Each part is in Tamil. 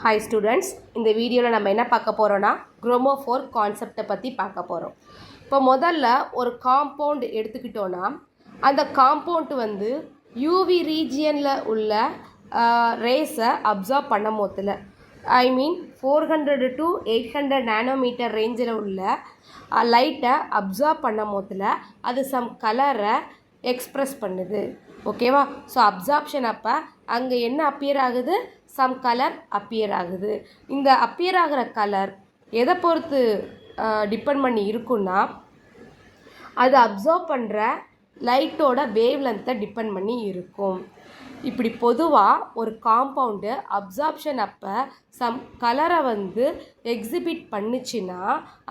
ஹாய் ஸ்டூடெண்ட்ஸ், இந்த வீடியோவில் நம்ம என்ன பார்க்க போகிறோன்னா குரோமோஃபோர் கான்செப்டை பற்றி பார்க்க போகிறோம். இப்போ முதல்ல ஒரு காம்பவுண்ட் எடுத்துக்கிட்டோன்னா அந்த காம்பவுண்ட் வந்து யூவி ரீஜியனில் உள்ள ரேஸை அப்சார்ப் பண்ண போதில் ஐ மீன் 400 to 800 நானோமீட்டர் ரேஞ்சில் உள்ள லைட்டை அப்சார்ப் பண்ண போதில் அது சம் கலரை எக்ஸ்ப்ரெஸ் பண்ணுது. ஓகேவா? ஸோ அப்சார்ப்ஷன் அப்போ அங்கே என்ன அப்பியர் ஆகுது? சம் கலர் அப்பியர் ஆகுது. இந்த அப்பியர் ஆகிற கலர் எதை பொறுத்து டிபெண்ட் பண்ணி இருக்குன்னா அது அப்சர்வ் பண்ணுற லைட்டோட வேவ் லென்த்தை டிபெண்ட் பண்ணி இருக்கும். இப்படி பொதுவாக ஒரு காம்பவுண்டு அப்சார்ப்ஷன் அப்போ சம் கலரை வந்து எக்ஸிபிட் பண்ணிச்சுன்னா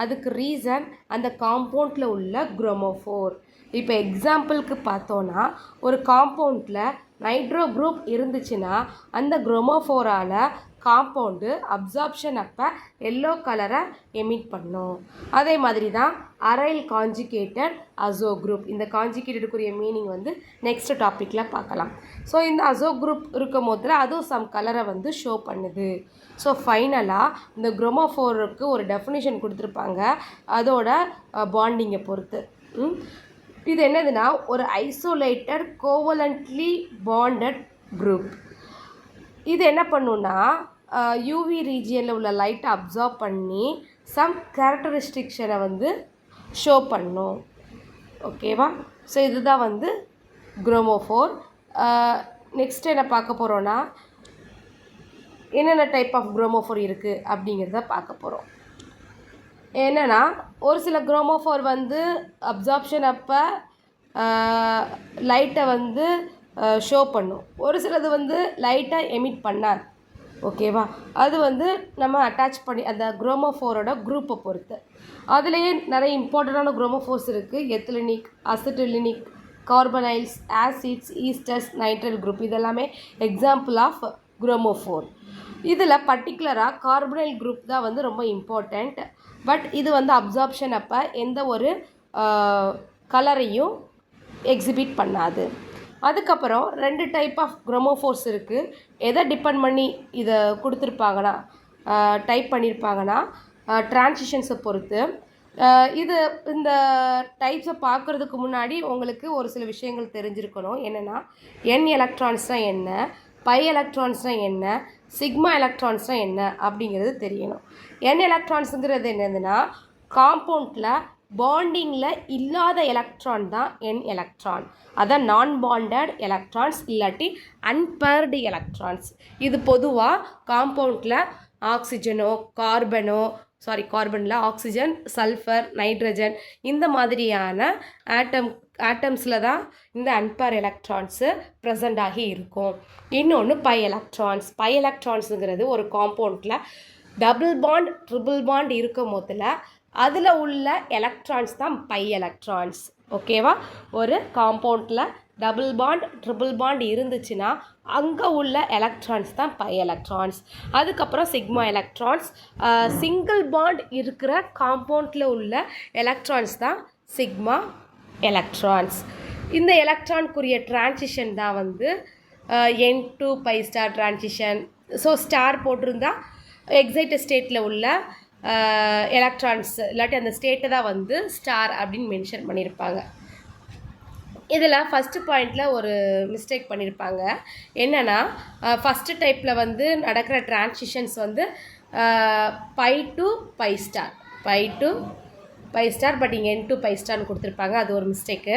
அதுக்கு ரீசன் அந்த காம்பவுண்டில் உள்ள குரோமோஃபோர். இப்போ எக்ஸாம்பிளுக்கு பார்த்தோன்னா ஒரு காம்பவுண்டில் நைட்ரோ குரூப் இருந்துச்சுன்னா அந்த குரோமோஃபோரால் காம்பவுண்டு அப்சார்ப்ஷன் அப்போ எல்லோ கலரை எமிட் பண்ணும். அதே மாதிரி தான் அரைல் காஞ்சிகேட்டட் அசோ குரூப். இந்த காஞ்சிகேட்டடுக்குரிய மீனிங் வந்து நெக்ஸ்ட் டாப்பிக்கில் பார்க்கலாம். ஸோ இந்த அசோ குரூப் இருக்கும் போதில் அதுவும் சம் கலரை வந்து ஷோ பண்ணுது. ஸோ ஃபைனலாக இந்த குரோமோஃபோருக்கு ஒரு டெஃபினிஷன் கொடுத்துருப்பாங்க அதோட பாண்டிங்கை பொறுத்து. இது என்னதுன்னா ஒரு ஐசோலேட்டட் கோவலண்ட்லி பாண்டட் குரூப். இது என்ன பண்ணுன்னா யூவி ரீஜியனில் உள்ள லைட்டை அப்சார்ப் பண்ணி சம் கேரக்டரிஸ்டிக்ஸனை வந்து ஷோ பண்ணும். ஓகேவா? ஸோ இதுதான் வந்து குரோமோஃபோர். நெக்ஸ்ட் என்ன பார்க்க போகிறோன்னா என்னென்ன டைப் ஆஃப் குரோமோஃபோர் இருக்குது அப்படிங்கிறத பார்க்க போகிறோம். என்னென்னா ஒரு சில குரோமோஃபோர் வந்து அப்சார்ப்ஷன் அப்போ லைட்டை வந்து ஷோ பண்ணும், ஒரு சிலது வந்து லைட்டை எமிட் பண்ணாது. ஓகேவா? அது வந்து நம்ம அட்டாச் பண்ணி அந்த குரோமோஃபோரோட குரூப்பை பொறுத்து. அதுலேயே நிறைய இம்பார்ட்டண்டான குரோமோஃபோர்ஸ் இருக்குது. எத்திலினிக், அசிட்டிலினிக், கார்பனைல்ஸ், ஆசிட்ஸ், ஈஸ்டர்ஸ், நைட்ரைல் குரூப் இதெல்லாமே எக்ஸாம்பிள் ஆஃப் குரோமோஃபோர். இதில் பர்டிகுலராக கார்பனைல் குரூப் தான் வந்து ரொம்ப இம்பார்ட்டண்ட். பட் இது வந்து அப்சார்ப்ஷன் அப்போ எந்த ஒரு கலரையும் எக்ஸிபிட் பண்ணாது. அதுக்கப்புறம் 2 டைப் ஆஃப் குரோமோஃபோர்ஸ் இருக்குது. எதை டிபெண்ட் பண்ணி இதை கொடுத்துருப்பாங்கன்னா டைப் பண்ணியிருப்பாங்கன்னா டிரான்சிஷன்ஸை பொறுத்து. இது இந்த டைப்ஸை பார்க்குறதுக்கு முன்னாடி உங்களுக்கு ஒரு சில விஷயங்கள் தெரிஞ்சிருக்கணும். என்னென்னா என் எலக்ட்ரான்ஸ்னால் என்ன, பை எலக்ட்ரான்ஸ்னால் என்ன, சிக்மா எலக்ட்ரான்ஸ்னால் என்ன அப்படிங்கிறது தெரியணும். என் எலக்ட்ரான்ஸுங்கிறது என்னதுன்னா காம்பவுண்டில் பாண்டிங்கில் இல்லாத எலக்ட்ரான் தான் என் எலக்ட்ரான். அதான் நான் பாண்டட் எலக்ட்ரான்ஸ் இல்லாட்டி அன்பேர்டு எலக்ட்ரான்ஸ். இது பொதுவாக காம்பவுண்டில் ஆக்சிஜனோ கார்பனில் ஆக்சிஜன், சல்ஃபர், நைட்ரஜன் இந்த மாதிரியான ஆட்டம்ஸில் தான் இந்த அன்பேர் எலக்ட்ரான்ஸு ப்ரெசண்ட் ஆகி இருக்கும். இன்னொன்று பை எலக்ட்ரான்ஸுங்கிறது ஒரு காம்பவுண்டில் டபுள் பாண்ட், ட்ரிபிள் பாண்ட் இருக்கும் போதில் அதில் உள்ள எலக்ட்ரான்ஸ் தான் பை எலக்ட்ரான்ஸ். ஓகேவா? ஒரு காம்பவுண்டில் டபுள் பாண்ட், ட்ரிபிள் பாண்ட் இருந்துச்சுன்னா அங்கே உள்ள எலக்ட்ரான்ஸ் தான் பை எலக்ட்ரான்ஸ். அதுக்கப்புறம் சிக்மா எலக்ட்ரான்ஸ். சிங்கிள் பாண்ட் இருக்கிற காம்பவுண்டில் உள்ள எலக்ட்ரான்ஸ் தான் சிக்மா எலக்ட்ரான்ஸ். இந்த எலக்ட்ரானுக்குரிய டிரான்சிஷன் தான் வந்து N2 pi star transition. So star போட்டிருந்தா எக்ஸைட்டட் ஸ்டேட்டில் உள்ள எலக்ட்ரான்ஸ் இல்லாட்டி அந்த ஸ்டேட்டை தான் வந்து ஸ்டார் அப்படின்னு மென்ஷன் பண்ணியிருப்பாங்க. இதில் ஃபஸ்ட்டு பாயிண்டில் ஒரு மிஸ்டேக் பண்ணியிருப்பாங்க. என்னென்னா ஃபஸ்ட்டு டைப்பில் வந்து நடக்கிற டிரான்சிஷன்ஸ் வந்து pi to pi star but இங்கே N2 பை ஸ்டார்னு கொடுத்துருப்பாங்க. அது ஒரு மிஸ்டேக்கு.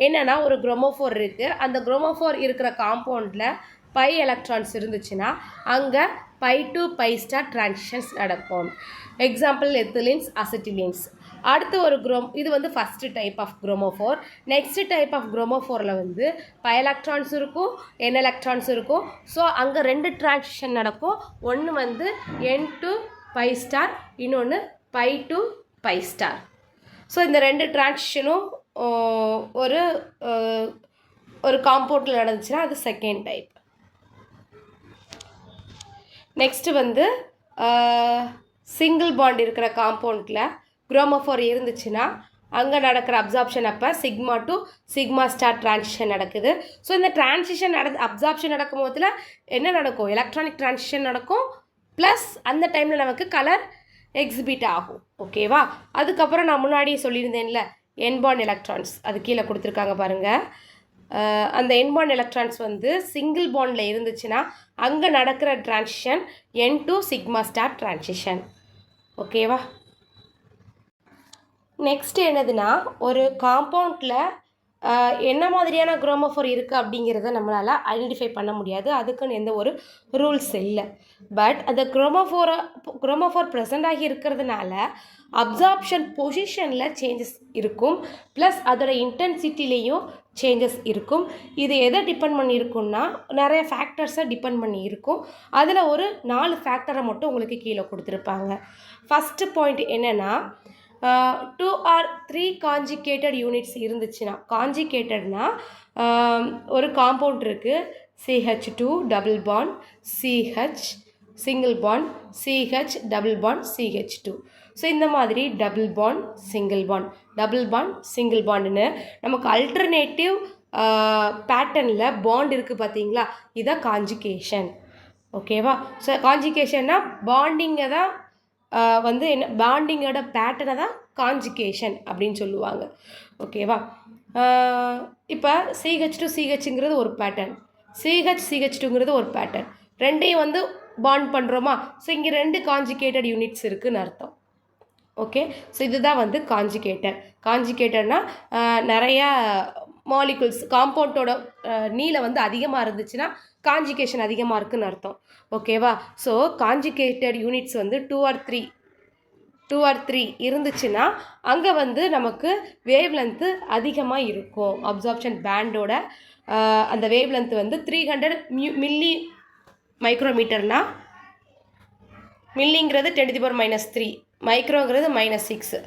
என்னென்னா ஒரு குரோமோஃபோர் இருக்குது, அந்த குரோமோஃபோர் இருக்கிற காம்பவுண்டில் பை எலக்ட்ரான்ஸ் இருந்துச்சுன்னா அங்கே pi to pi star transitions நடக்கும். Example ethylenes, acetylenes. அடுத்து ஒரு இது வந்து first type of chromophore. Next type of குரோமோஃபோரில் வந்து பை எலக்ட்ரான்ஸ் இருக்கும், N எலக்ட்ரான்ஸ் இருக்கும். ஸோ அங்கே 2 டிரான்சிஷன் நடக்கும். ஒன்று வந்து N2 பை ஸ்டார், இன்னொன்று pi to pi star. So இந்த 2 டிரான்சிஷனும் ஒரு காம்பவுண்டில் நடந்துச்சுன்னா அது செகண்ட் டைப். நெக்ஸ்ட்டு வந்து சிங்கிள் பாண்ட் இருக்கிற காம்பவுண்டில் குரோமோஃபோர் இருந்துச்சுன்னா அங்கே நடக்கிற அப்சார்ப்ஷன் அப்போ sigma to sigma star transition நடக்குது. ஸோ இந்த டிரான்சிஷன் அப்சார்ப்ஷன் நடக்கும் போதில் என்ன நடக்கும்? எலக்ட்ரானிக் டிரான்சிஷன் நடக்கும், ப்ளஸ் அந்த டைமில் நமக்கு கலர் எக்ஸிபிட் ஆகும். ஓகேவா? அதுக்கப்புறம் நான் முன்னாடியே சொல்லியிருந்தேன்ல என்பாண்ட் எலக்ட்ரான்ஸ், அது கீழே கொடுத்துருக்காங்க பாருங்கள். அந்த என்பாண்ட் எலக்ட்ரான்ஸ் வந்து சிங்கிள் பாண்டில் இருந்துச்சுன்னா அங்கே நடக்கிற transition N2 sigma star transition. ஓகேவா? நெக்ஸ்ட்டு என்னதுன்னா, ஒரு காம்பவுண்டில் என்ன மாதிரியான குரோமோஃபோர் இருக்குது அப்படிங்கிறத நம்மளால் ஐடென்டிஃபை பண்ண முடியாது. அதுக்குன்னு எந்த ஒரு ரூல்ஸ் இல்லை. பட் அந்த குரோமோஃபோர் ப்ரெசென்ட் ஆகி இருக்கிறதுனால அப்சார்ப்ஷன் பொசிஷனில் சேஞ்சஸ் இருக்கும், ப்ளஸ் அதோட இன்டென்சிட்டிலேயும் சேஞ்சஸ் இருக்கும். இது எதை டிபெண்ட் பண்ணியிருக்குன்னா நிறைய ஃபேக்டர்ஸை டிபெண்ட் பண்ணி இருக்கும். அதில் ஒரு 4 ஃபேக்டரை மட்டும் உங்களுக்கு கீழே கொடுத்துருப்பாங்க. ஃபஸ்ட்டு பாயிண்ட் என்னென்னா, 2 or 3 காஞ்சிகேட்டட் யூனிட்ஸ் இருந்துச்சுன்னா, காஞ்சிகேட்டட்னா ஒரு காம்பவுண்ட் இருக்குது, CH2 double bond CH single bond CH double bond CH2. So இந்த மாதிரி double bond single bond double bond single பாண்டுன்னு நமக்கு அல்டர்னேட்டிவ் பேட்டர்னில் பாண்ட் இருக்குது பார்த்தீங்களா, இதான் காஞ்சிகேஷன். ஓகேவா? ஸோ காஞ்சிகேஷன்னா பாண்டிங்கை தான் வந்து என்ன, பாண்டிங்கோட பேட்டர்னை தான் காஞ்சிகேஷன் அப்படின்னு சொல்லுவாங்க. ஓகேவா? இப்போ CH2 CHங்கிறது ஒரு பேட்டர்ன், CH2ங்கிறது ஒரு பேட்டர்ன், ரெண்டையும் வந்து பாண்ட் பண்ணுறோமா. ஸோ இங்கே 2 காஞ்சிகேட்டட் யூனிட்ஸ் இருக்குதுன்னு அர்த்தம். ஓகே, ஸோ இதுதான் வந்து காஞ்சிகேட்டட்னா நிறையா மாலிகுல்ஸ் காம்பவுண்டோட நீளம் வந்து அதிகமாக இருந்துச்சுன்னா காஞ்சிகேஷன் அதிகமாக இருக்குதுன்னு அர்த்தம். ஓகேவா? ஸோ காஞ்சிகேட்டட் யூனிட்ஸ் வந்து 2 or 3 இருந்துச்சுன்னா அங்கே வந்து நமக்கு வேவ் லென்த்து அதிகமாக இருக்கும். அப்சார்ப்ஷன் பேண்டோட அந்த வேவ் லென்த்து வந்து 300 மில்லி மைக்ரோமீட்டர்னா, மில்லிங்கிறது 10⁻³ மைக்ரோங்கிறது -6,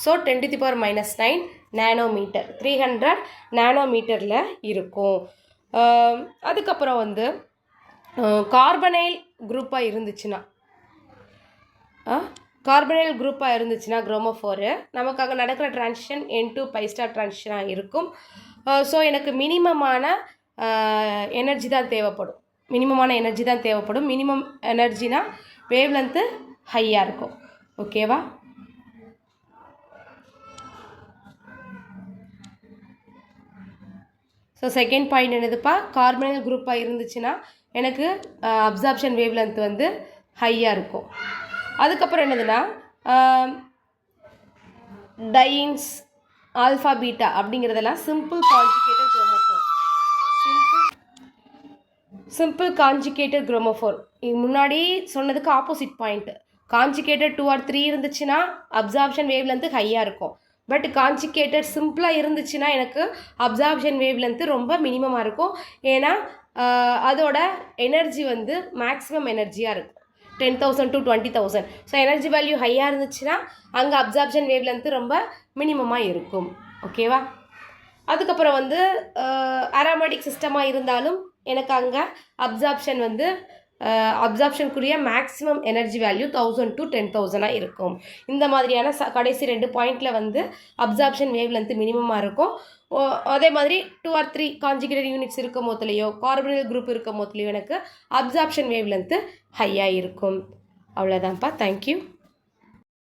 ஸோ 10⁻⁹ நேனோமீட்டர், 300 நேனோமீட்டரில் இருக்கும். அதுக்கப்புறம் வந்து கார்பனைல் குரூப்பாக இருந்துச்சுன்னா குரோமோஃபோரு நமக்கு அங்கே நடக்கிற ட்ரான்சிஷன் N2 பை ஸ்டார் ட்ரான்சிஷனாக இருக்கும். ஸோ எனக்கு மினிமமான எனர்ஜி தான் தேவைப்படும். மினிமம் எனர்ஜினா வேவ் லென்த்து ஹையாக இருக்கும். ஓகேவா? ஸோ செகண்ட் பாயிண்ட் என்னதுப்பா, கார்பனைல் குரூப்பாக இருந்துச்சுன்னா எனக்கு அப்சார்ப்ஷன் வேவ் லென்த் வந்து ஹையாக இருக்கும். அதுக்கப்புறம் என்னதுன்னா, டையின்ஸ் ஆல்ஃபா பீட்டா அப்படிங்கிறதெல்லாம் சிம்பிள் காஞ்சிகேட்டட் குரோமோஃபோர். இது முன்னாடி சொன்னதுக்கு ஆப்போசிட் பாயிண்ட். காஞ்சிகேட்டட் 2 or 3 இருந்துச்சுன்னா அப்சார்ப்ஷன் வேவ் லென்த்து ஹையாக இருக்கும். பட் காஞ்சிகேட்டட் சிம்பிளாக இருந்துச்சுன்னா எனக்கு அப்சார்ப்ஷன் வேவ் லென்த்து ரொம்ப மினிமமாக இருக்கும். ஏன்னா அதோட எனர்ஜி வந்து மேக்ஸிமம் எனர்ஜியாக இருக்கும், 10,000 to 20,000. ஸோ எனர்ஜி வேல்யூ ஹையாக இருந்துச்சுன்னா அங்கே அப்சார்ப்ஷன் வேவ் லென்த்து ரொம்ப மினிமமாக இருக்கும். ஓகேவா? அதுக்கப்புறம் வந்து அரோமேட்டிக் சிஸ்டமாக இருந்தாலும் எனக்கு அங்கே அப்சார்ப்ஷனுக்குரிய மேக்ஸிமம் எனர்ஜி வேல்யூ 1000 to 10,000 இருக்கும். இந்த மாதிரியான கடைசி 2 பாயிண்டில் வந்து அப்சார்ப்ஷன் வேவ் லென்த்து மினிமமாக இருக்கும். அதே மாதிரி 2 or 3 காஞ்சிகேட்டட் யூனிட்ஸ் இருக்கும் போதுலையோ கார்பனைல் குரூப் இருக்கும் போதுலையோ எனக்கு அப்சார்ப்ஷன் வேவ் லென்த்து ஹையாக இருக்கும். அவ்வளோதான்ப்பா. தேங்க்யூ.